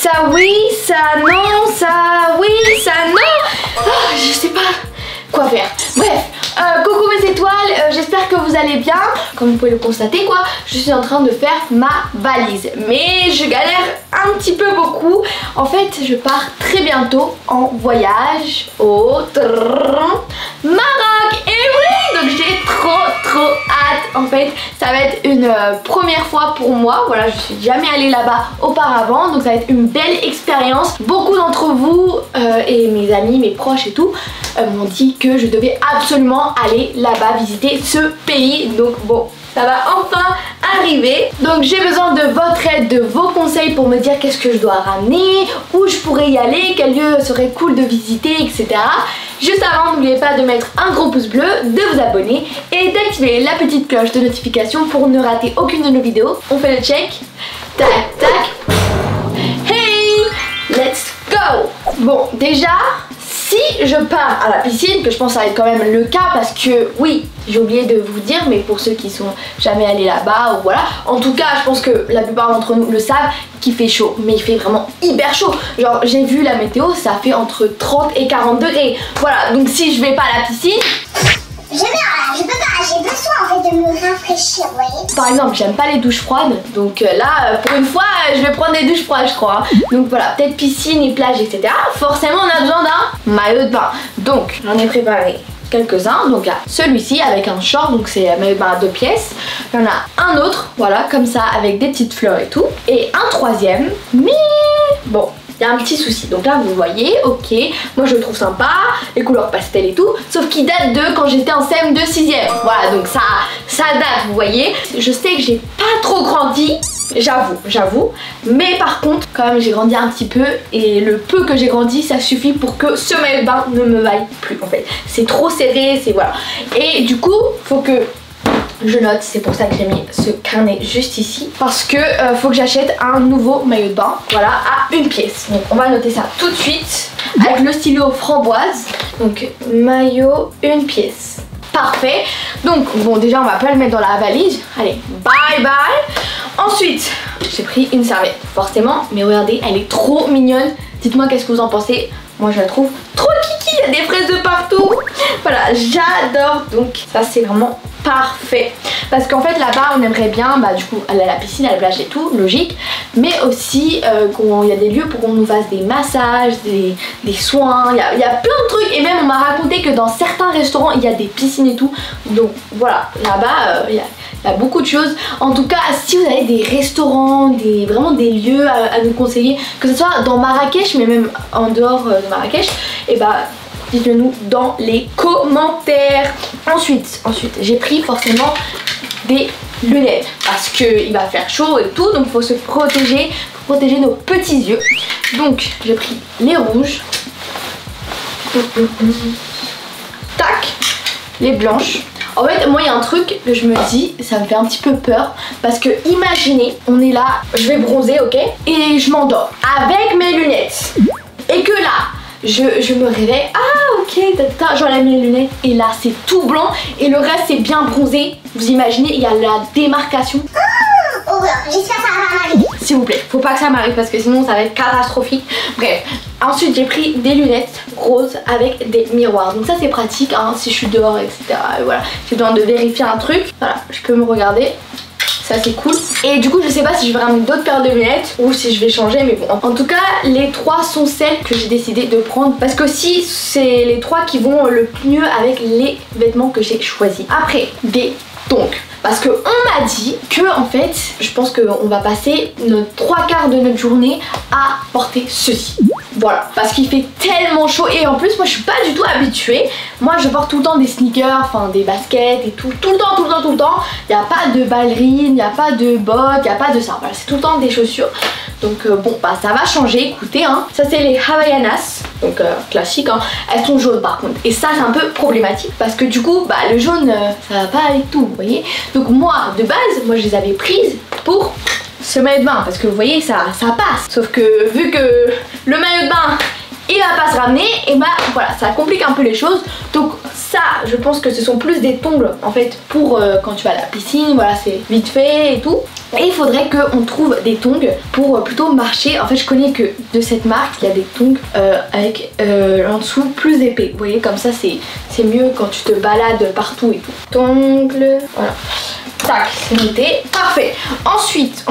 Ça oui, ça non, ça oui, ça non. Oh, je sais pas quoi faire. Bref, coucou mes étoiles, j'espère que vous allez bien. Comme vous pouvez le constater quoi, je suis en train de faire ma valise. Mais je galère un petit peu beaucoup. En fait, je pars très bientôt en voyage au Maroc. Et oui, donc j'ai trop hâte. En fait, ça va être une première fois pour moi. Voilà, je suis jamais allée là-bas auparavant. Donc ça va être une belle expérience. Beaucoup d'entre vous et mes amis, mes proches et tout m'ont dit que je devais absolument aller là-bas visiter ce pays. Donc bon, ça va enfin arriver. Donc j'ai besoin de votre aide, de vos conseils pour me dire qu'est-ce que je dois ramener, où je pourrais y aller, quel lieu serait cool de visiter, etc. Juste avant, n'oubliez pas de mettre un gros pouce bleu, de vous abonner et d'activer la petite cloche de notification pour ne rater aucune de nos vidéos. On fait le check. Tac, tac. Hey, let's go. Bon, déjà, si je pars à la piscine, que je pense que ça va être quand même le cas parce que oui, j'ai oublié de vous dire, mais pour ceux qui sont jamais allés là-bas ou voilà, en tout cas je pense que la plupart d'entre nous le savent qu'il fait chaud, mais il fait vraiment hyper chaud. Genre j'ai vu la météo, ça fait entre 30 et 40 degrés. Voilà, donc si je vais pas à la piscine, je peux pas, j'ai besoin en fait de me rafraîchir, vous voyez. Par exemple, j'aime pas les douches froides, donc là, pour une fois, je vais prendre des douches froides, je crois. Donc voilà, peut-être piscine et plage, etc. Forcément, on a besoin d'un maillot de bain. Donc, j'en ai préparé quelques-uns. Donc là, celui-ci avec un short, donc c'est un maillot de bain à 2 pièces. Il y en a un autre, voilà, comme ça, avec des petites fleurs et tout. Et un troisième, mais bon, il y a un petit souci. Donc là vous voyez, ok, moi je le trouve sympa, les couleurs pastel et tout, sauf qu'il date de quand j'étais en CM2 6ème. Voilà, donc ça date, vous voyez. Je sais que j'ai pas trop grandi, j'avoue, mais par contre quand même j'ai grandi un petit peu, et le peu que j'ai grandi ça suffit pour que ce maillot de bain ne me vaille plus en fait. C'est trop serré, c'est voilà. Et du coup faut que je note, c'est pour ça que j'ai mis ce carnet juste ici, parce que faut que j'achète un nouveau maillot de bain, voilà, à 1 pièce. Donc on va noter ça tout de suite avec le stylo framboise. Donc maillot 1 pièce, parfait. Donc bon, déjà on va pas le mettre dans la valise, allez, bye bye. Ensuite j'ai pris une serviette forcément, mais regardez, elle est trop mignonne. Dites-moi qu'est-ce que vous en pensez. Moi je la trouve trop kiki, il y a des fraises de partout. Voilà, j'adore. Donc ça c'est vraiment parfait, parce qu'en fait là-bas on aimerait bien du coup aller à la piscine, à la plage et tout, logique, mais aussi il y a des lieux pour qu'on nous fasse des massages, des soins, il y a plein de trucs, et même on m'a raconté que dans certains restaurants il y a des piscines et tout. Donc voilà, là-bas il y a beaucoup de choses. En tout cas, si vous avez des restaurants, vraiment des lieux à nous conseiller, que ce soit dans Marrakech mais même en dehors de Marrakech, et dites-le nous dans les commentaires. Ensuite j'ai pris forcément des lunettes parce qu'il va faire chaud et tout, donc il faut se protéger, pour protéger nos petits yeux. Donc j'ai pris les rouges, tac, les blanches. En fait moi il y a un truc que je me dis, ça me fait un petit peu peur, parce que imaginez, on est là, je vais bronzer, ok, et je m'endors avec mes lunettes, et que là je me réveille, ah ok, j'enlève mes lunettes et là c'est tout blanc et le reste c'est bien bronzé. Vous imaginez, il y a la démarcation. Oh, j'espère que ça va m'arriver. S'il vous plaît, faut pas que ça m'arrive parce que sinon ça va être catastrophique. Bref, ensuite j'ai pris des lunettes roses avec des miroirs. Donc ça c'est pratique hein, si je suis dehors, etc. Et voilà, j'ai besoin de vérifier un truc. Voilà, je peux me regarder. Ça c'est cool. Et du coup je sais pas si je vais ramener d'autres paires de lunettes ou si je vais changer, mais bon. En tout cas les 3 sont celles que j'ai décidé de prendre, parce que aussi c'est les 3 qui vont le mieux avec les vêtements que j'ai choisis. Après des tongs, parce que on m'a dit que en fait je pense qu'on va passer nos 3/4 de notre journée à porter ceci. Voilà, parce qu'il fait tellement chaud, et en plus moi je suis pas du tout habituée. Moi je porte tout le temps des sneakers, enfin des baskets et tout le temps. Il n'y a pas de ballerines, il n'y a pas de bottes, il n'y a pas de ça. Voilà, c'est tout le temps des chaussures. Donc bon, ça va changer, écoutez hein. Ça c'est les Havaianas, donc classiques hein. Elles sont jaunes par contre, et ça c'est un peu problématique parce que du coup le jaune ça va pas avec tout, vous voyez. Donc moi de base, moi je les avais prises pour ce maillot de bain, parce que vous voyez ça passe. Sauf que vu que le maillot de bain il va pas se ramener, et bah voilà, ça complique un peu les choses. Donc ça, je pense que ce sont plus des tongs en fait pour quand tu vas à la piscine, voilà, c'est vite fait et tout. Et il faudrait qu'on trouve des tongs pour plutôt marcher. En fait, je connais que de cette marque, il y a des tongs avec en dessous plus épais. Vous voyez, comme ça, c'est mieux quand tu te balades partout et tout. Tongs, voilà. Tac, c'est noté. Parfait. Ensuite,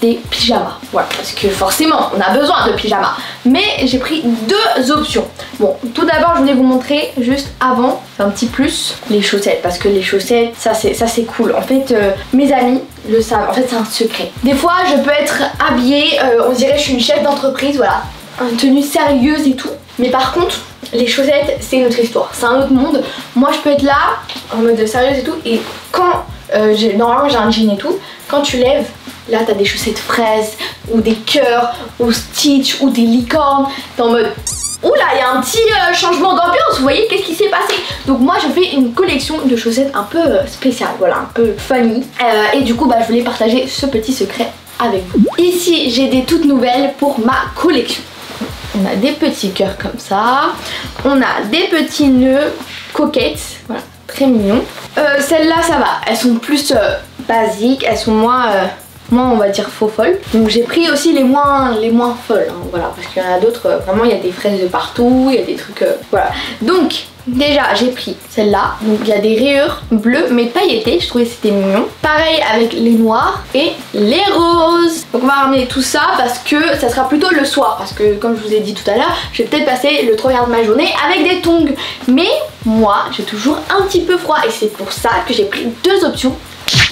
des pyjamas. Voilà, parce que forcément, on a besoin de pyjamas. Mais j'ai pris deux options. Bon, tout d'abord, je voulais vous montrer juste avant, un petit plus, les chaussettes. Parce que les chaussettes, ça c'est cool. En fait, mes amis le savent. En fait, c'est un secret. Des fois, je peux être habillée, on dirait que je suis une chef d'entreprise, voilà. Une tenue sérieuse et tout. Mais par contre, les chaussettes, c'est une autre histoire. C'est un autre monde. Moi, je peux être là, en mode sérieuse et tout. Et quand, normalement, j'ai un jean et tout. Quand tu lèves, là, t'as des chaussettes fraises, ou des cœurs, ou Stitch, ou des licornes. T'es en mode... Oula, il y a un petit changement d'ambiance, vous voyez, qu'est-ce qui s'est passé? Donc moi, je fais une collection de chaussettes un peu spéciale, voilà, un peu funny. Et du coup, bah, je voulais partager ce petit secret avec vous. Ici, j'ai des toutes nouvelles pour ma collection. On a des petits cœurs comme ça. On a des petits nœuds coquettes. Voilà, très mignons. Celles-là, ça va. Elles sont plus basiques. Elles sont moins on va dire faux folles. Donc j'ai pris aussi les moins folles. Hein, voilà, parce qu'il y en a d'autres. Vraiment, il y a des fraises de partout. Il y a des trucs. Voilà. Donc... Déjà, j'ai pris celle-là. Donc il y a des rayures bleues mais pailletées. Je trouvais que c'était mignon. Pareil avec les noirs et les roses. Donc on va ramener tout ça parce que ça sera plutôt le soir. Parce que comme je vous ai dit tout à l'heure, je vais peut-être passer le 3 quarts de ma journée avec des tongs. Mais moi, j'ai toujours un petit peu froid. Et c'est pour ça que j'ai pris deux options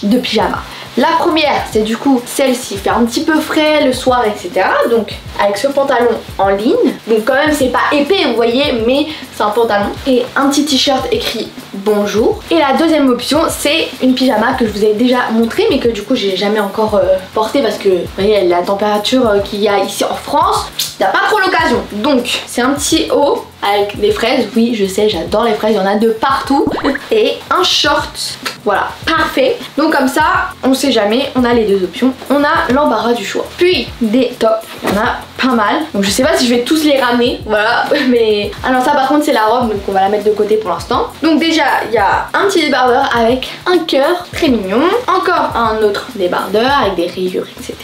de pyjama. La première, c'est du coup celle-ci, fait un petit peu frais le soir, etc. Donc avec ce pantalon en ligne. Donc quand même c'est pas épais, vous voyez, mais c'est un pantalon. Et un petit t-shirt écrit bonjour. Et la deuxième option, c'est une pyjama que je vous ai déjà montré, mais que du coup j'ai jamais encore porté parce que vous voyez la température qu'il y a ici en France, il n'y a pas trop l'occasion. Donc c'est un petit haut avec des fraises. Oui, je sais, j'adore les fraises, il y en a de partout. Et un short. Voilà, parfait. Donc comme ça, on sait jamais, on a les deux options. On a l'embarras du choix. Puis des tops, il y en a pas mal. Donc je sais pas si je vais tous les ramener, voilà. Mais alors ça par contre c'est la robe, donc on va la mettre de côté pour l'instant. Donc déjà, il y a un petit débardeur avec un cœur très mignon. Encore un autre débardeur avec des rayures, etc.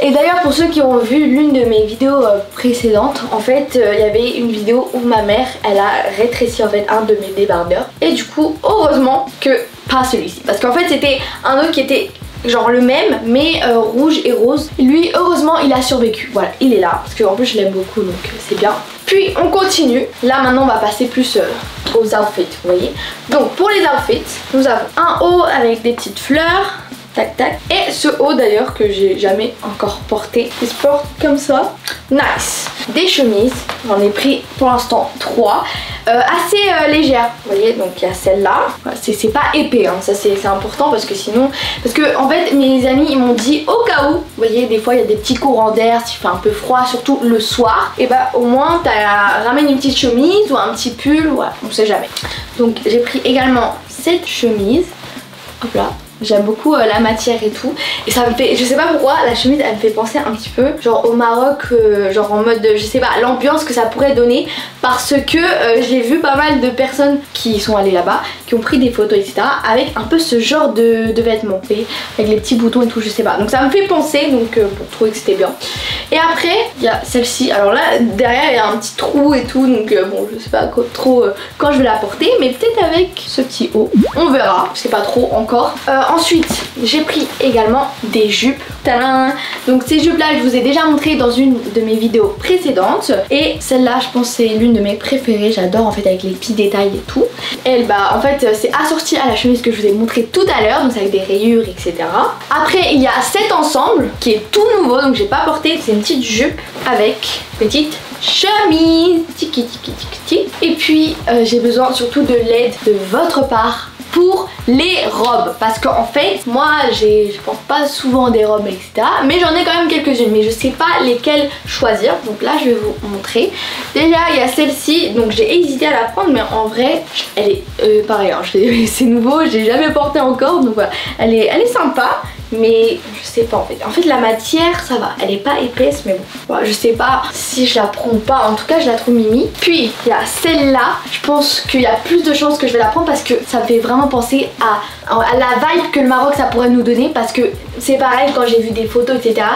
Et d'ailleurs pour ceux qui ont vu l'une de mes vidéos précédentes, en fait il y avait une vidéo où ma mère, elle a rétréci en fait un de mes débardeurs. Et du coup, heureusement que pas celui-ci, parce qu'en fait c'était un autre qui était genre le même mais rouge et rose. Lui heureusement il a survécu, voilà, il est là parce qu'en plus je l'aime beaucoup, donc c'est bien. Puis on continue, là maintenant on va passer plus aux outfits, vous voyez. Donc pour les outfits, nous avons un haut avec des petites fleurs, tac tac, et ce haut d'ailleurs que j'ai jamais encore porté, il se porte comme ça, nice. Des chemises, j'en ai pris pour l'instant 3, assez légères, vous voyez. Donc il y a celle-là, c'est pas épais, hein. Ça c'est important parce que sinon, parce que en fait mes amis ils m'ont dit au cas où, vous voyez, des fois il y a des petits courants d'air, s'il fait un peu froid, surtout le soir, et bah au moins ramène une petite chemise ou un petit pull, voilà, on sait jamais. Donc j'ai pris également cette chemise, hop là. J'aime beaucoup la matière et tout. Et ça me fait, je sais pas pourquoi, la chemise elle me fait penser un petit peu genre au Maroc, genre en mode, je sais pas, l'ambiance que ça pourrait donner. Parce que j'ai vu pas mal de personnes qui sont allées là-bas, qui ont pris des photos, etc. avec un peu ce genre de vêtements, avec les petits boutons et tout, je sais pas. Donc ça me fait penser, donc pour trouver que c'était bien. Et après, il y a celle-ci. Alors là, derrière il y a un petit trou et tout, donc bon, je sais pas trop quand je vais la porter, mais peut-être avec ce petit haut. On verra, je sais pas trop encore. Ensuite, j'ai pris également des jupes. Tadam! Donc ces jupes là, je vous ai déjà montré dans une de mes vidéos précédentes. Et celle-là, je pense c'est l'une de mes préférées. J'adore en fait avec les petits détails et tout. Elle, bah en fait, c'est assorti à la chemise que je vous ai montré tout à l'heure. Donc c'est avec des rayures, etc. Après, il y a cet ensemble qui est tout nouveau. Donc j'ai pas porté. C'est une petite jupe avec petite chemise. Tiki tiki tiki tiki. Et puis, j'ai besoin surtout de l'aide de votre part pour les robes, parce qu'en fait moi je porte pas souvent des robes, etc. mais j'en ai quand même quelques-unes, mais je sais pas lesquelles choisir. Donc là je vais vous montrer. Déjà il y a celle-ci, donc j'ai hésité à la prendre, mais en vrai elle est pareil, hein, c'est nouveau, j'ai jamais porté encore, donc voilà, elle est sympa. mais je sais pas en fait. En fait la matière ça va, elle est pas épaisse mais bon, je sais pas si je la prends ou pas. En tout cas je la trouve mimi. Puis il y a celle-là, je pense qu'il y a plus de chances que je vais la prendre parce que ça me fait vraiment penser à la vibe que le Maroc ça pourrait nous donner, parce que c'est pareil quand j'ai vu des photos etc,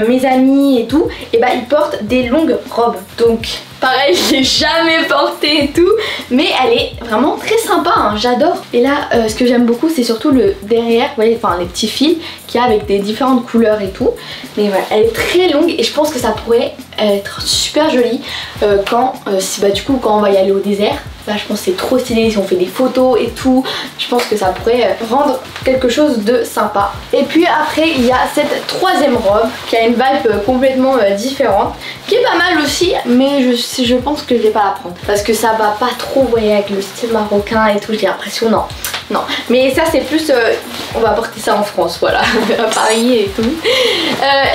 mes amis et tout, et bah ils portent des longues robes, donc pareil je l'ai jamais portée et tout, mais elle est vraiment très sympa hein, j'adore. Et là ce que j'aime beaucoup c'est surtout le derrière, vous voyez, enfin les petits fils qu'il y a avec des différentes couleurs et tout, mais voilà elle est très longue et je pense que ça pourrait être super joli quand si, bah, du coup quand on va y aller au désert. Là je pense que c'est trop stylé si on fait des photos et tout, je pense que ça pourrait rendre quelque chose de sympa. Et puis après il y a cette troisième robe qui a une vibe complètement différente, qui est pas mal aussi, mais je pense que je vais pas la prendre parce que ça va pas trop, vous voyez, avec le style marocain et tout, j'ai l'impression, non, mais ça c'est plus on va porter ça en France, voilà, à Paris et tout.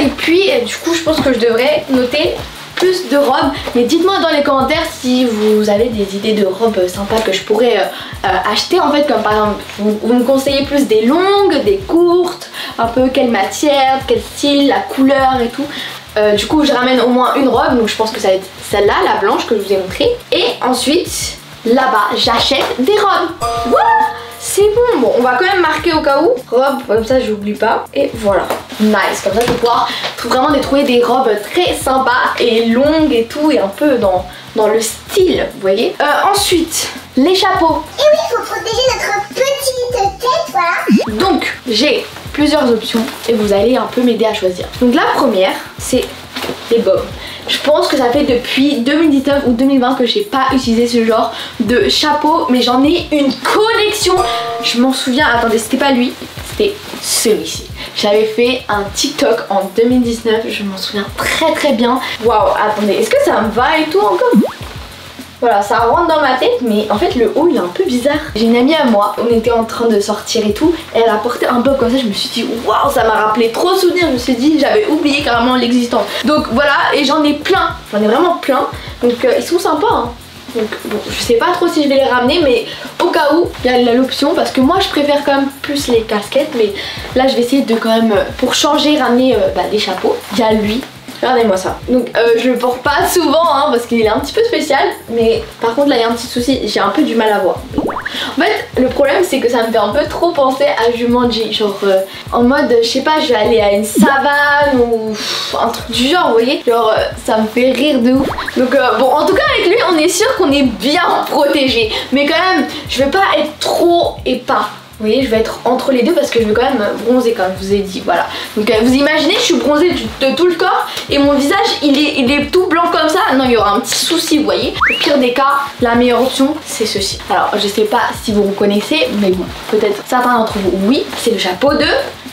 Et puis du coup je pense que je devrais noter plus de robes, mais dites-moi dans les commentaires si vous avez des idées de robes sympas que je pourrais acheter en fait, comme par exemple vous me conseillez plus des longues, des courtes, un peu quelle matière, quel style, la couleur et tout. Du coup je ramène au moins une robe, donc je pense que ça va être celle-là, la blanche que je vous ai montrée, et ensuite là-bas j'achète des robes. Voilà, c'est bon. On va quand même marquer au cas où robe, comme ça j'oublie pas, et voilà, nice, comme ça je vais pouvoir vraiment trouver des robes très sympas et longues et tout, et un peu dans le style, vous voyez. Ensuite les chapeaux. Et oui, il faut protéger notre petite tête, voilà. Donc j'ai plusieurs options et vous allez un peu m'aider à choisir. Donc la première c'est les bobs. Je pense que ça fait depuis 2019 ou 2020 que j'ai pas utilisé ce genre de chapeau, mais j'en ai une collection. Je m'en souviens, attendez, c'était pas lui, c'était celui-ci. J'avais fait un TikTok en 2019, je m'en souviens très bien. Waouh, attendez, est-ce que ça me va et tout encore? Voilà, ça rentre dans ma tête, mais en fait le haut il est un peu bizarre. J'ai une amie à moi, on était en train de sortir et tout, et elle a porté un bob comme ça, je me suis dit waouh, ça m'a rappelé trop de souvenirs, je me suis dit j'avais oublié carrément l'existence. Donc voilà, et j'en ai plein, j'en ai vraiment plein, donc ils sont sympas hein. Donc bon, je sais pas trop si je vais les ramener, mais au cas où il y a l'option, parce que moi je préfère quand même plus les casquettes, mais là je vais essayer de quand même, pour changer, ramener des chapeaux. Il y a lui. Regardez-moi ça. Donc je le porte pas souvent hein, parce qu'il est un petit peu spécial, mais par contre là il y a un petit souci, j'ai un peu du mal à voir. En fait le problème c'est que ça me fait un peu trop penser à Jumanji, genre en mode je sais pas, je vais aller à une savane ou un truc du genre, vous voyez, genre ça me fait rire de ouf. Donc bon, en tout cas avec lui on est sûr qu'on est bien protégé, mais quand même je vais pas être trop épais. Vous voyez, je vais être entre les deux parce que je vais quand même bronzer, comme je vous ai dit, voilà. Donc vous imaginez, je suis bronzée de tout le corps et mon visage il est tout blanc comme ça. Non, il y aura un petit souci, vous voyez. Au pire des cas, la meilleure option c'est ceci. Alors je sais pas si vous reconnaissez, mais bon, peut-être certains d'entre vous oui, c'est le chapeau de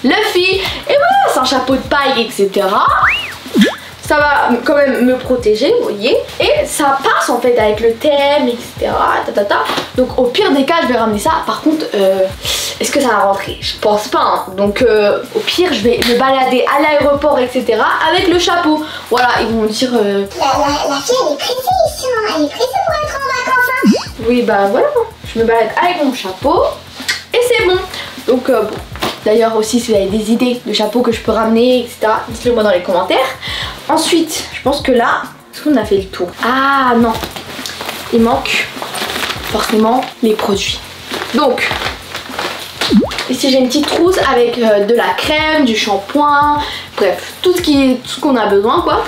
Luffy. Et voilà, c'est un chapeau de paille, etc. Ça va quand même me protéger, vous voyez. Et ça passe en fait avec le thème, etc. Donc au pire des cas, je vais ramener ça. Par contre, est-ce que ça va rentrer? Je pense pas. Hein. Donc au pire, je vais me balader à l'aéroport, etc. avec le chapeau. Voilà, ils vont me dire... La fille, elle est pressée ici, hein. Elle est pressée pour être en vacances. Hein. Oui, bah voilà. Je me balade avec mon chapeau. Et c'est bon. Donc bon. D'ailleurs aussi si vous avez des idées de chapeaux que je peux ramener, etc. dites-le moi dans les commentaires. Ensuite, je pense que là, est-ce qu'on a fait le tour? Ah non, il manque forcément les produits. Donc, ici j'ai une petite trousse avec de la crème, du shampoing, bref, tout ce qu'on a besoin quoi.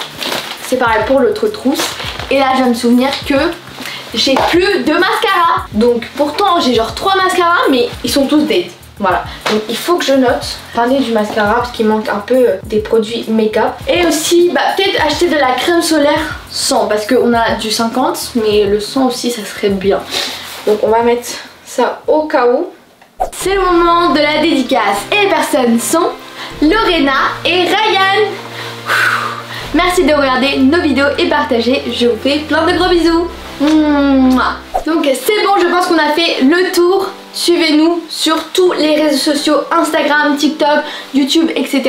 C'est pareil pour l'autre trousse. Et là je viens de me souvenir que j'ai plus de mascara. Donc pourtant j'ai genre 3 mascaras, mais ils sont tous dead. Voilà, donc il faut que je note, ramener du mascara parce qu'il manque un peu des produits make-up. Et aussi, bah, peut-être acheter de la crème solaire 100 parce qu'on a du 50, mais le 100 aussi ça serait bien. Donc on va mettre ça au cas où. C'est le moment de la dédicace et les personnes sont Lorena et Ryan. Merci de regarder nos vidéos et partager, je vous fais plein de gros bisous. Donc c'est bon, je pense qu'on a fait le tour. Suivez-nous sur tous les réseaux sociaux, Instagram, TikTok, YouTube, etc.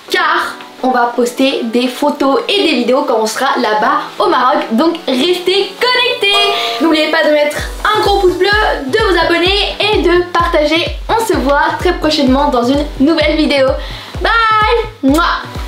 Car on va poster des photos et des vidéos quand on sera là-bas au Maroc. Donc restez connectés. N'oubliez pas de mettre un gros pouce bleu, de vous abonner et de partagez. On se voit très prochainement dans une nouvelle vidéo. Bye. Mouah.